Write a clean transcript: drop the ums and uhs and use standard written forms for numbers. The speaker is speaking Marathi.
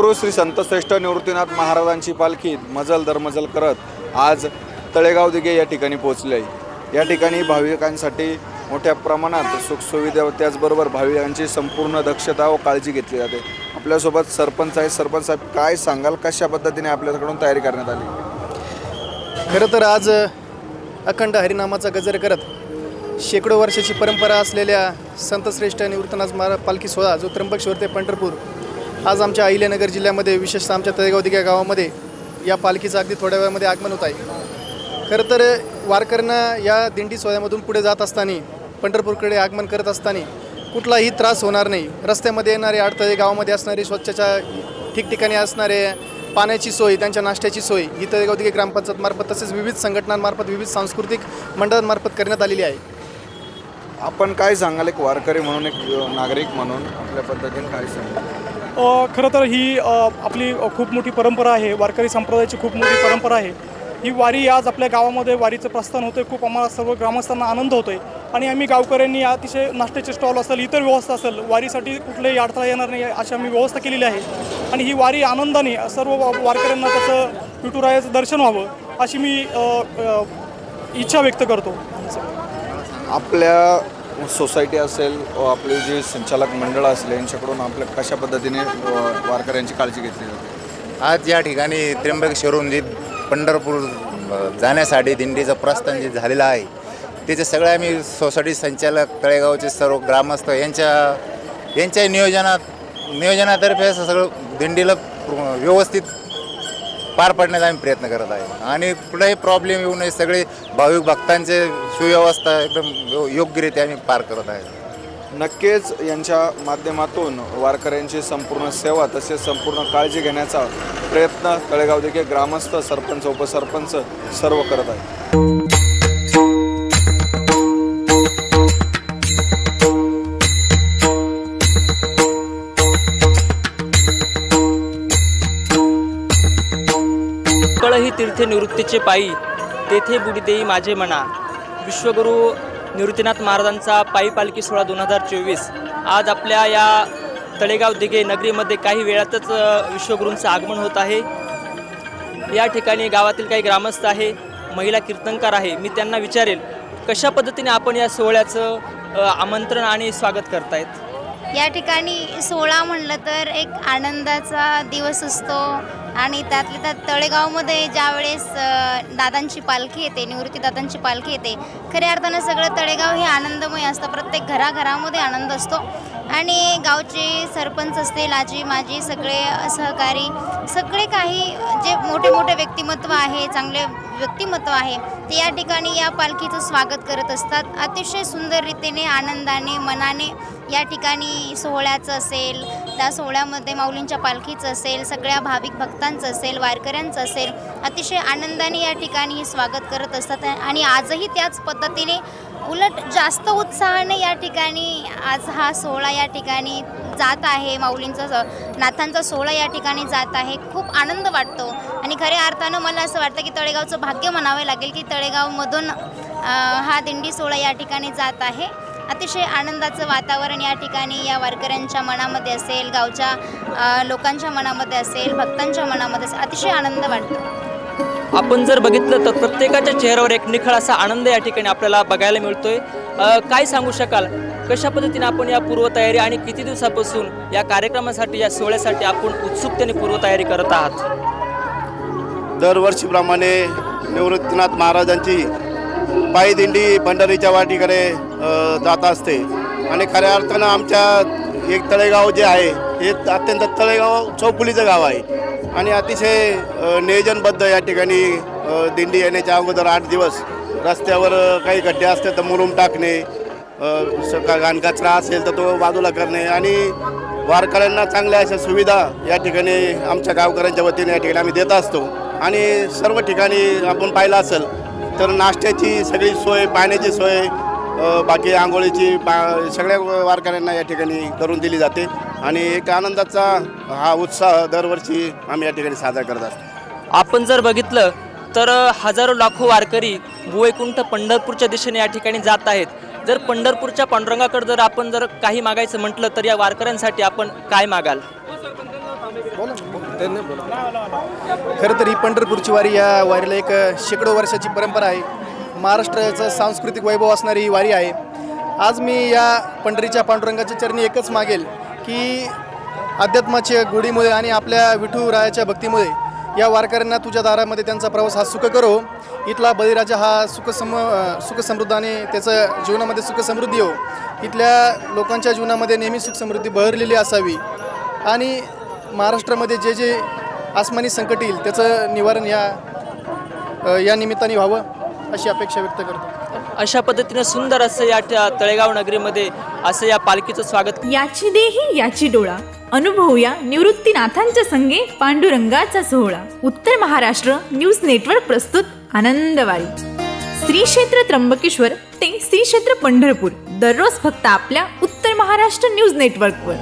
विश्वगुरु श्री संतश्रेष्ठ निवृत्तीनाथ महाराजांची पालखी मजल दरमजल करत आज तळेगाव दिघे या ठिकाणी पोहोचली आहे। या ठिकाणी भाविकांसाठी मोठ्या प्रमाणात सुखसुविधा व त्याचबरोबर भाविकांची संपूर्ण दक्षता व काळजी घेतली जाते। आपल्यासोबत सरपंच आहे। सरपंच साहेब, काय सांगाल, कशा पद्धतीने आपल्याकडून तयारी करण्यात आली? खरं तर आज अखंड हरिनामाचा गजर करत शेकडो वर्षाची परंपरा असलेल्या संतश्रेष्ठ निवृत्तीनाथ महाराज पालखी सोहळा जो त्र्यंबकेश्वर ते पंढरपूर आज आमच्या अहिल्यानगर जिल्ह्यामध्ये विशेषतः आमच्या तळेगाव दिघे गावामध्ये या पालखीचं अगदी थोड्या वेळामध्ये आगमन होत आहे। खरं तर वारकऱ्यांना या दिंडी सोहळ्यामधून पुढे जात असताना पंढरपूरकडे आगमन करत असताना कुठलाही त्रास होणार नाही। रस्त्यामध्ये येणारे अडथळे, गावामध्ये असणारे स्वच्छच्या ठिकठिकाणी असणारे पाण्याची सोय, त्यांच्या नाश्त्याची सोय ही तळेगाव दिघे ग्रामपंचायत मार्फत तसेच विविध संघटनांमार्फत विविध सांस्कृतिक मंडळांमार्फत करण्यात आलेली आहे। आपण काय सांगाल, एक वारकरी म्हणून, एक नागरिक म्हणून आपल्या पद्धतीने काय सांगाल? खरं तर ही आपली खूप मोठी परंपरा आहे। वारकरी संप्रदायाची खूप मोठी परंपरा आहे। ही वारी आज आपल्या गावामध्ये वारीचं प्रस्थान होतं आहे। खूप आम्हाला सर्व ग्रामस्थांना आनंद होतो आहे आणि आम्ही गावकऱ्यांनी अतिशय नाश्त्याचे स्टॉल असेल, इतर व्यवस्था असेल, वारीसाठी कुठलेही अडथळा येणार नाही अशी आम्ही व्यवस्था केलेली आहे आणि ही वारी आनंदाने सर्व वारकऱ्यांना त्याचं विठुरायाचं दर्शन व्हावं अशी मी इच्छा व्यक्त करतो। आपल्या सोसायटी असेल, आपले जे संचालक मंडळ असेल, यांच्याकडून आपल्या कशा पद्धतीने वारकऱ्यांची काळजी घेतली जाते? आज या ठिकाणी त्र्यंबकेश्वरहून जे पंढरपूर जाण्यासाठी दिंडीचं प्रस्थान जे झालेलं आहे त्याचे सगळे आम्ही सोसायटी संचालक, तळेगावचे सर्व ग्रामस्थ यांच्या नियोजनातर्फे असं सगळं दिंडीला व्यवस्थित पार पाडण्याचा आम्ही प्रयत्न करत आहे आणि कुठलाही प्रॉब्लेम येऊ नये, सगळे भाविक भक्तांचे सुव्यवस्था एकदम योग्यरित्या आम्ही पार करत आहे। नक्कीच यांच्या माध्यमातून वारकऱ्यांची संपूर्ण सेवा तसेच संपूर्ण काळजी घेण्याचा प्रयत्न तळेगाव दिघे ग्रामस्थ, सरपंच, उपसरपंच सर्व करत आहेत। ही तीर्थ निवृत्तीचे पायी तेथे बुडी देई माझे मना। विश्वगुरु निवृत्तीनाथ महाराजांचा पायी पालखी सोहळा 2024 आज आपल्या या तळेगाव दिघे नगरीमध्ये काही वेळातच विश्वगुरूंचं आगमन होत आहे। या ठिकाणी गावातील काही ग्रामस्थ आहे, महिला कीर्तनकार आहे। मी त्यांना विचारेल कशा पद्धतीने आपण या सोहळ्याचं आमंत्रण आणि स्वागत करतायत? या ठिकाणी सोहळा म्हणलं तर एक आनंदाचा दिवस असतो आणि त्यातल्या त्यात तळेगावमध्ये ज्यावेळेस दादांची पालखी येते, निवृत्ती दादांची पालखी येते, खऱ्या अर्थानं सगळं तळेगाव हे आनंदमय असतं। प्रत्येक घराघरामध्ये आनंद असतो आणि गावचे सरपंच असतील, आजी माजी, सगळे सहकारी, सगळे काही जे मोठे मोठे व्यक्तिमत्व आहे, चांगले व्यक्तिमत्व आहे, ते या ठिकाणी या पालखीचं स्वागत करत असतात। अतिशय सुंदर रीतीने, आनंदाने, मनाने या ठिकाणी सोहळ्याचं असेल, त्या सोहळ्यामध्ये माऊलींच्या पालखीचं असेल, सगळ्या भाविक भक्तांचं असेल, वारकऱ्यांचं असेल, अतिशय आनंदाने या ठिकाणी हे स्वागत करत असतात आणि आजही त्याच पद्धतीने उलट जास्त उत्साहाने या ठिकाणी आज हा सोहळा या ठिकाणी जात आहे। माऊलींचा नाथांचा सोहळा या ठिकाणी जात आहे। खूप आनंद वाटतो आणि खऱ्या अर्थानं मला असं वाटतं की तळेगावचं भाग्य म्हणावे लागेल की तळेगावमधून हा दिंडी सोहळा या ठिकाणी जात आहे। अतिशय आनंदाचं वातावरण या ठिकाणी या वारकऱ्यांच्या मनामध्ये असेल, गावच्या लोकांच्या मनामध्ये असेल, भक्तांच्या मनामध्ये असेल, अतिशय आनंद वाटतो। आपण जर बघितलं तर प्रत्येकाच्या चेहऱ्यावर एक निखळ असा आनंद या ठिकाणी आपल्याला बघायला मिळतोय। काय सांगू शकाल, कशा पद्धतीने आपण या पूर्वतयारी आणि किती दिवसापासून या कार्यक्रमासाठी, या सोहळ्यासाठी आपण उत्सुकतेने पूर्वतयारी करत आहात? दरवर्षीप्रमाणे निवृत्तीनाथ महाराजांची पायी दिंडी पंढरीच्या वाटेकडे जात असते आणि खऱ्या अर्थानं आमच्या एक तळेगाव जे आहे हे अत्यंत तळेगाव चौफुलीचं गाव आहे आणि अतिशय नियोजनबद्ध या ठिकाणी दिंडी येण्याच्या अगोदर 8 दिवस रस्त्यावर काही खड्डे असते तर मुरुम टाकणे, घाणकचरा असेल तर तो बाजूला करणे आणि वारकऱ्यांना चांगल्या अशा सुविधा या ठिकाणी आमच्या गावकऱ्यांच्या वतीने या ठिकाणी आम्ही देत असतो आणि सर्व ठिकाणी आपण पाहिलं असेल तर नाश्त्याची सगळी सोय, पाण्याची सोय, बाकी आंघोळीची सगळ्या वारकऱ्यांना या ठिकाणी करून दिली जाते आणि एक आनंदाचा हा उत्साह दरवर्षी आम्ही या ठिकाणी साजरा करत असतो। आपण जर बघितलं तर हजारो लाखो वारकरी वैकुंठ पंढरपूरच्या दिशेने या ठिकाणी जात आहेत। जर पंढरपूरच्या पांडुरंगाकडे जर आपण काही मागायचं म्हटलं तर या वारकऱ्यांसाठी आपण काय मागाल? खरं तर ही पंढरपूरची वारी, या वारीला एक शेकडो वर्षाची परंपरा आहे. महाराष्ट्राचं सांस्कृतिक वैभव असणारी ही वारी आहे. आज मी या पंढरीच्या पांडुरंगाच्या चरणी एकच मागेल की अध्यात्माच्या गोडीमुळे आणि आपल्या विठुरायाच्या भक्तीमुळे या वारकऱ्यांना तुझ्या दारामध्ये त्यांचा प्रवास हा सुख करो. इथला बळीराजा हा सुखसमृद्ध आणि त्याचं जीवनामध्ये सुखसमृद्धी हो. इथल्या लोकांच्या जीवनामध्ये नेहमी सुखसमृद्धी बहरलेली असावी आणि महाराष्ट्रामध्ये जे जे आसमानी संकट येईल त्याचं निवारण या निमित्ताने व्हावं अशी अपेक्षा व्यक्त करतो. अशा पद्धतीनं सुंदर असं या तळेगाव नगरीमध्ये असं या पालखीचं स्वागत. याची देही याची डोळा अनुभवूया निवृत्तीनाथांच्या संगे पांडुरंगाचा सोहळा. उत्तर महाराष्ट्र न्यूज नेटवर्क प्रस्तुत आनंदवारी. श्री क्षेत्र त्र्यंबकेश्वर ते श्री क्षेत्र पंढरपूर, दररोज फक्त आपल्या उत्तर महाराष्ट्र न्यूज नेटवर्कवर.